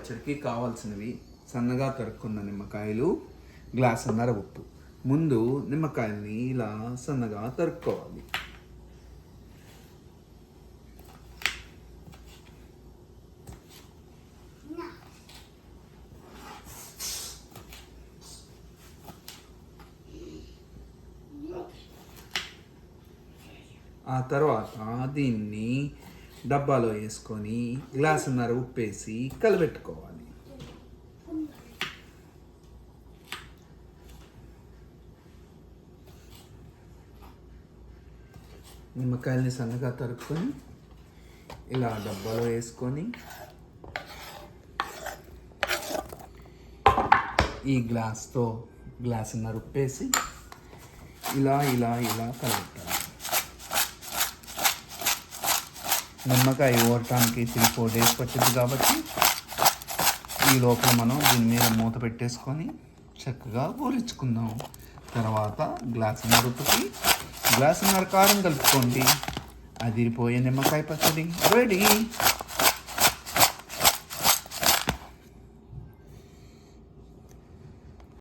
పచ్చడికి కావాల్సినవి సన్నగా తరుక్కున్న నిమ్మకాయలు, గ్లాసున్నర ఉప్పు. ముందు నిమ్మకాయల్ని ఇలా సన్నగా తరుక్కోవాలి. ఆ తర్వాత దీన్ని డబ్బాలో వేసుకొని గ్లాసున్నర ఉప్పేసి కలబెట్టుకోవాలి. నిమ్మకాయల్ని సన్నగా తరుక్కొని ఇలా డబ్బాలో వేసుకొని ఈ గ్లాసున్నర ఉప్పేసి ఇలా ఇలా ఇలా కలబెట్టాలి. నిమ్మకాయ ఊరటానికి 3-4 days పట్టింది కాబట్టి ఈ లోపల మనం దీని మీద మూత పెట్టేసుకొని చక్కగా ఊరించుకుందాం. తర్వాత గ్లాసున్నర ఉప్పుకి గ్లాసున్నర కారం కలుపుకోండి. అదిరిపోయే నిమ్మకాయ పచ్చడి రెడీ.